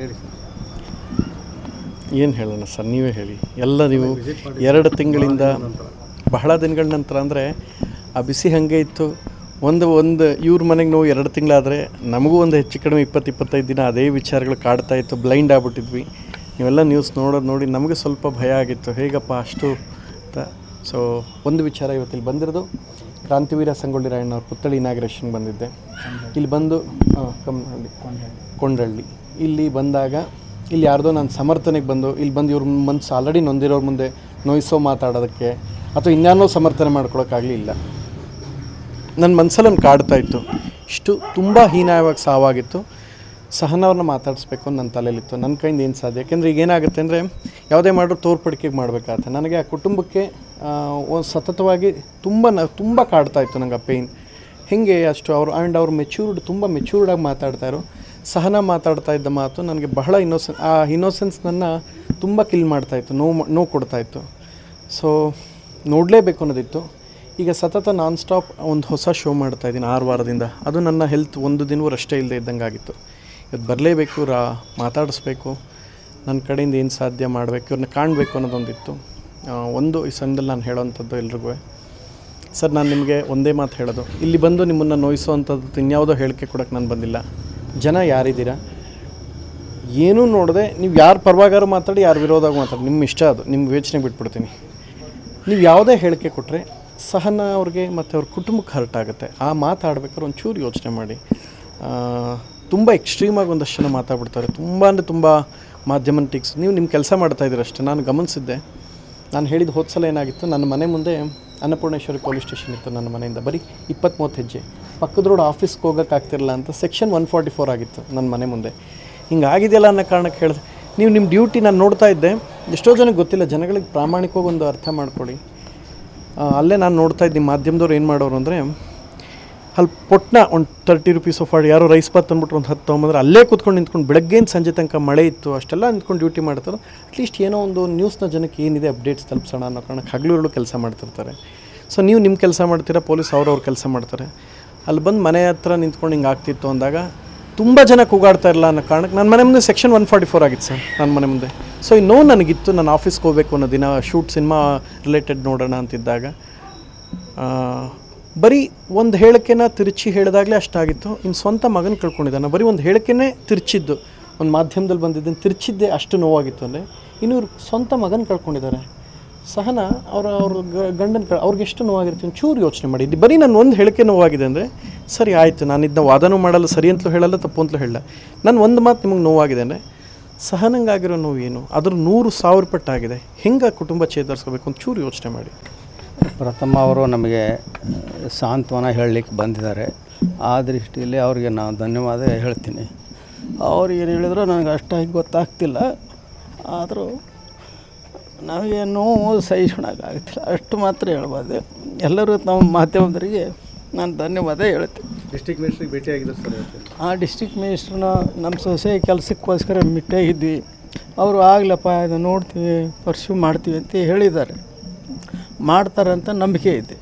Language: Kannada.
ಹೇಳಿ ಸರ್. ಏನು ಹೇಳೋಣ ಸರ್, ನೀವೇ ಹೇಳಿ. ಎಲ್ಲ ನೀವು 2 ತಿಂಗಳಿಂದ ಬಹಳ ದಿನಗಳ ನಂತರ ಅಂದರೆ ಆ ಬಿಸಿ ಹಾಗೆ ಇತ್ತು. ಒಂದು ಇವ್ರ ಮನೆಗೆ ನಾವು 2 ತಿಂಗಳಾದರೆ ನಮಗೂ ಒಂದು ಹೆಚ್ಚು ಕಡಿಮೆ 20-25 ದಿನ ಅದೇ ವಿಚಾರಗಳು ಕಾಡ್ತಾ ಇತ್ತು. ಬ್ಲೈಂಡ್ ಆಗ್ಬಿಟ್ಟಿದ್ವಿ. ನೀವೆಲ್ಲ ನ್ಯೂಸ್ ನೋಡಿ ನಮಗೆ ಸ್ವಲ್ಪ ಭಯ ಆಗಿತ್ತು, ಹೇಗಪ್ಪ ಅಷ್ಟು ಅಂತ. ಸೊ ಒಂದು ವಿಚಾರ ಇವತ್ತಿಲ್ಲಿ ಬಂದಿರೋದು, ಕ್ರಾಂತಿವೀರ ಸಂಗೊಳ್ಳಿ ರಾಯಣ್ಣವ್ರ ಪುತ್ಥಳಿ ಇನಾಗ್ರೇಷನ್ಗೆ ಬಂದಿದ್ದೆ. ಇಲ್ಲಿ ಬಂದು ಕೊಂಡಳ್ಳಿ ಇಲ್ಲಿ ಬಂದಾಗ ಇಲ್ಲಿ ಯಾರ್ದೋ ನಾನು ಸಮರ್ಥನೆಗೆ ಇಲ್ಲಿ ಬಂದು ಇವ್ರ ಮನಸ್ಸು ಆಲ್ರೆಡಿ ನೊಂದಿರೋರ ಮುಂದೆ ನೋಯಿಸೋ ಮಾತಾಡೋದಕ್ಕೆ ಅಥವಾ ಇನ್ಯಾನೋ ಸಮರ್ಥನೆ ಮಾಡ್ಕೊಳಕ್ಕಾಗಲಿಲ್ಲ. ನನ್ನ ಮನಸ್ಸಲ್ಲಿ ಒಂದು ಕಾಡ್ತಾಯಿತ್ತು, ಇಷ್ಟು ತುಂಬ ಹೀನಾಯವಾಗಿ ಸಾವಾಗಿತ್ತು. ಸಹನವ್ರನ್ನ ಮಾತಾಡಿಸ್ಬೇಕು ಅಂತ ನನ್ನ ತಲೆಯಲ್ಲಿತ್ತು. ನನ್ನ ಕೈಯಿಂದ ಏನು ಸಾಧ್ಯ, ಯಾಕೆಂದರೆ ಈಗ ಏನಾಗುತ್ತೆ ಅಂದರೆ ಯಾವುದೇ ಮಾಡಿದ್ರು ತೋರ್ಪಡಿಕೆಗೆ ಮಾಡಬೇಕಾಗತ್ತೆ. ನನಗೆ ಆ ಕುಟುಂಬಕ್ಕೆ ಒಂದು ಸತತವಾಗಿ ತುಂಬ ಕಾಡ್ತಾಯಿತ್ತು ನನಗೆ ಆ ಪೇಯ್ನ್. ಹೇಗೆ ಅಷ್ಟು ಅವ್ರು ತುಂಬ ಮೆಚ್ಯೂರ್ಡಾಗಿ ಮಾತಾಡ್ತಾಯಿರೋ. ಸಹನ ಮಾತಾಡ್ತಾ ಇದ್ದ ಮಾತು ನನಗೆ ಬಹಳ ಆ ಇನ್ನೋಸೆನ್ಸ್ ನನ್ನ ತುಂಬ ಕಿಲ್ ಮಾಡ್ತಾಯಿತ್ತು, ನೋವು ಕೊಡ್ತಾಯಿತ್ತು. ಸೊ ನೋಡಲೇಬೇಕು ಅನ್ನೋದಿತ್ತು. ಈಗ ಸತತ ನಾನ್ ಸ್ಟಾಪ್ ಒಂದು ಹೊಸ ಶೋ ಮಾಡ್ತಾಯಿದ್ದೀನಿ 6 ವಾರದಿಂದ. ಅದು ನನ್ನ ಹೆಲ್ತ್ ಒಂದು ದಿನವೂ ಅಷ್ಟೇ ಇಲ್ಲದೆ ಇದ್ದಂಗೆ ಆಗಿತ್ತು. ಇವತ್ತು ಬರಲೇಬೇಕು, ಮಾತಾಡಿಸ್ಬೇಕು, ನನ್ನ ಕಡೆಯಿಂದ ಏನು ಸಾಧ್ಯ ಮಾಡಬೇಕು, ಇವ್ರನ್ನ ಕಾಣಬೇಕು ಅನ್ನೋದೊಂದಿತ್ತು. ಈ ಸಮಯದಲ್ಲಿ ನಾನು ಹೇಳೋವಂಥದ್ದು ಎಲ್ರಿಗೂ, ಸರ್ ನಾನು ನಿಮಗೆ ಒಂದೇ ಮಾತು ಹೇಳೋದು, ಇಲ್ಲಿ ಬಂದು ನಿಮ್ಮನ್ನು ನೋಯಿಸೋವಂಥದ್ದು ಇನ್ಯಾವುದೋ ಹೇಳಿಕೆ ಕೊಡೋಕ್ಕೆ ನಾನು ಬಂದಿಲ್ಲ. ಜನ ಯಾರಿದ್ದೀರಾ ಏನೂ ನೋಡದೆ ನೀವು ಯಾರು ಪರವಾಗಾರು ಮಾತಾಡಿ, ಯಾರು ವಿರೋಧವಾಗಿ ಮಾತಾಡಿ, ನಿಮ್ಮ ಇಷ್ಟ, ಅದು ನಿಮ್ಮ ಯೋಚನೆಗೆ ಬಿಟ್ಬಿಡ್ತೀನಿ. ನೀವು ಯಾವುದೇ ಹೇಳಿಕೆ ಕೊಟ್ಟರೆ ಸಹನ ಅವ್ರಿಗೆ ಮತ್ತು ಅವ್ರ ಕುಟುಂಬಕ್ಕೆ ಹರ್ಟ್ ಆಗುತ್ತೆ. ಆ ಮಾತಾಡ್ಬೇಕಾದ್ರೆ ಒಂಚೂರು ಯೋಚನೆ ಮಾಡಿ. ತುಂಬ ಎಕ್ಸ್ಟ್ರೀಮಾಗಿ ಒಂದಷ್ಟು ಜನ ಮಾತಾಡ್ಬಿಡ್ತಾರೆ. ತುಂಬ ಮಾಧ್ಯಮ ಟಿಕ್ಸ್. ನೀವು ನಿಮ್ಮ ಕೆಲಸ ಮಾಡ್ತಾಯಿದ್ದೀರ ಅಷ್ಟೇ. ನಾನು ಗಮನಿಸಿದ್ದೆ. ನಾನು ಹೇಳಿದ ಹೋದ ಸಲ ಏನಾಗಿತ್ತು, ನನ್ನ ಮನೆ ಮುಂದೆ ಅನ್ನಪೂರ್ಣೇಶ್ವರಿ ಪೊಲೀಸ್ ಸ್ಟೇಷನ್ ಇತ್ತು. ನನ್ನ ಮನೆಯಿಂದ ಬರೀ 20-30 ಹೆಜ್ಜೆ. ಪಕ್ಕದ ರೋಡ್ ಆಫೀಸ್ಗೆ ಹೋಗೋಕ್ಕಾಗ್ತಿರಲ್ಲ ಅಂತ ಸೆಕ್ಷನ್ 144 ಆಗಿತ್ತು ನನ್ನ ಮನೆ ಮುಂದೆ. ಹಿಂಗಾಗಿದೆಯಲ್ಲ ಅನ್ನೋ ಕಾರಣಕ್ಕೆ ಹೇಳಿದೆ, ನೀವು ನಿಮ್ಮ ಡ್ಯೂಟಿ ನಾನು ನೋಡ್ತಾ ಇದ್ದೆ. ಎಷ್ಟೋ ಜನಕ್ಕೆ ಗೊತ್ತಿಲ್ಲ, ಜನಗಳಿಗೆ ಪ್ರಾಮಾಣಿಕವಾಗಿ ಒಂದು ಅರ್ಥ ಮಾಡ್ಕೊಳ್ಳಿ. ಅಲ್ಲೇ ನಾನು ನೋಡ್ತಾ ಇದ್ದೆ ಮಾಧ್ಯಮದವ್ರು ಏನು ಮಾಡೋರು ಅಂದರೆ, ಅಲ್ಲಿ ಪೊಟ್ನ ಒಂದು 30 ರೂಪೀಸ್ ಆಫ್ ಯಾರೋ ರೈಸ್ ಬಾತ್ ಅಂದ್ಬಿಟ್ರು ಒಂದು 10 ತೊಗೊಂಬಂದ್ರೆ ಅಲ್ಲೇ ಕೂತ್ಕೊಂಡು ನಿಂತ್ಕೊಂಡು ಬೆಳಗ್ಗೆಯಿಂದ ಸಂಜೆ ತನಕ ಮಳೆ ಇತ್ತು ಅಷ್ಟೆಲ್ಲ ನಿಂತ್ಕೊಂಡು ಡ್ಯೂಟಿ ಮಾಡ್ತಾರೆ. ಅಟ್ಲೀಸ್ಟ್ ಏನೋ ಒಂದು ನ್ಯೂಸ್ನ ಜನಕ್ಕೆ ಏನಿದೆ ಅಪ್ಡೇಟ್ಸ್ ತಲುಪಿಸೋಣ ಅನ್ನೋ ಕಾರಣಕ್ಕೆ ಹಗಲು ಕೆಲಸ ಮಾಡ್ತಿರ್ತಾರೆ. ಸೊ ನೀವು ನಿಮ್ಮ ಕೆಲಸ ಮಾಡ್ತೀರಾ, ಪೊಲೀಸ್ ಅವ್ರವ್ರ ಕೆಲಸ ಮಾಡ್ತಾರೆ. ಅಲ್ಲಿ ಬಂದು ಮನೆ ಹತ್ರ ನಿಂತ್ಕೊಂಡು ಹಿಂಗೆ ಆಗ್ತಿತ್ತು ಅಂದಾಗ ತುಂಬ ಜನ ಕೂಗಾಡ್ತಾ ಇರಲ್ಲ ಅನ್ನೋ ಕಾರಣಕ್ಕೆ ನನ್ನ ಮನೆ ಮುಂದೆ ಸೆಕ್ಷನ್ 144 ಆಗಿತ್ತು ಸರ್, ನನ್ನ ಮನೆ ಮುಂದೆ. ಸೊ ಇನ್ನೂ ನನಗಿತ್ತು, ನಾನು ಆಫೀಸ್ಗೆ ಹೋಗಬೇಕು ಅನ್ನೋ ದಿನ, ಸಿನಿಮಾ ರಿಲೇಟೆಡ್ ನೋಡೋಣ ಅಂತಿದ್ದಾಗ ಬರೀ ಒಂದು ಹೇಳಿಕೆನ ತಿರುಚಿ ಹೇಳಿದಾಗಲೇ ಅಷ್ಟಾಗಿತ್ತು. ಇನ್ನು ಸ್ವಂತ ಮಗನ ಕಳ್ಕೊಂಡಿದ್ದಾನೆ, ಬರೀ ಒಂದು ಹೇಳಿಕೆನೇ ತಿರ್ಚಿದ್ದು, ಒಂದು ಮಾಧ್ಯಮದಲ್ಲಿ ಬಂದಿದ್ದನ್ನು ತಿರ್ಚಿದ್ದೆ ಅಷ್ಟು ನೋವಾಗಿತ್ತು. ಅಂದರೆ ಇನ್ನು ಇವ್ರು ಸ್ವಂತ ಮಗನ ಕಳ್ಕೊಂಡಿದ್ದಾರೆ. ಸಹನ ಅವ್ರ ಗಂಡನ ಅವ್ರಿಗೆ ಎಷ್ಟು ನೋವಾಗಿರುತ್ತೆ ಒಂಚೂರು ಯೋಚನೆ ಮಾಡಿ. ಬರೀ ನಾನು ಒಂದು ಹೇಳಿಕೆ ನೋವಾಗಿದೆ ಅಂದರೆ ಸರಿ ಆಯಿತು, ನಾನು ಇದನ್ನ ವಾದನೂ ಮಾಡಲ್ಲ, ಸರಿ ಅಂತಲೂ ಹೇಳಲ್ಲ, ತಪ್ಪು ಅಂತಲೂ ಹೇಳಲ್ಲ. ನಾನು ಒಂದು ಮಾತು ನಿಮಗೆ ನೋವಾಗಿದೆ ಅಂದರೆ ಸಹನಂಗಾಗಿರೋ ನೋವು ಏನು, ಅದ್ರ 100,000 ಪಟ್ಟಾಗಿದೆ. ಹೆಂಗೆ ಕುಟುಂಬ ಚೇತರಿಸ್ಕೋಬೇಕು ಒಂಚೂರು ಯೋಚನೆ ಮಾಡಿ. ಪ್ರಥಮ ಅವರು ನಮಗೆ ಸಾಂತ್ವನ ಹೇಳಲಿಕ್ಕೆ ಬಂದಿದ್ದಾರೆ. ಆ ದೃಷ್ಟಿಯಲ್ಲಿ ಅವರಿಗೆ ನಾನು ಧನ್ಯವಾದ ಹೇಳ್ತೀನಿ. ಅವ್ರು ಏನು ಹೇಳಿದ್ರು ನನಗೆ ಅಷ್ಟಾಗಿ ಗೊತ್ತಾಗ್ತಿಲ್ಲ, ಆದರೂ ನಮಗೆ ನೋವು ಸಹಿಸ್ಕೊಳಕ್ಕಾಗ್ತಿಲ್ಲ, ಅಷ್ಟು ಮಾತ್ರ ಹೇಳ್ಬೋದು. ಎಲ್ಲರೂ ನಮ್ಮ ಮಾಧ್ಯಮದವರಿಗೆ ನಾನು ಧನ್ಯವಾದ ಹೇಳ್ತೀನಿ. ಡಿಸ್ಟ್ರಿಕ್ಟ್ ಮಿನಿಸ್ಟ್ರಿಗೆ ಭೇಟಿಯಾಗಿದ್ದರು ಸರ್. ಆ ಡಿಸ್ಟ್ರಿಕ್ಟ್ ಮಿನಿಸ್ಟ್ರನ್ನ ನಮ್ಮ ಸೊಸೆ ಕೆಲಸಕ್ಕೋಸ್ಕರ ಭೇಟಿಯಾಗಿದ್ವಿ. ಅವರು ಆಗ್ಲಪ್ಪ ಇದು ನೋಡ್ತೀವಿ, ಪರ್ಸ್ಯೂ ಮಾಡ್ತೀವಿ ಅಂತ ಹೇಳಿದ್ದಾರೆ. ಮಾಡ್ತಾರಂತ ನಂಬಿಕೆ ಇದೆ.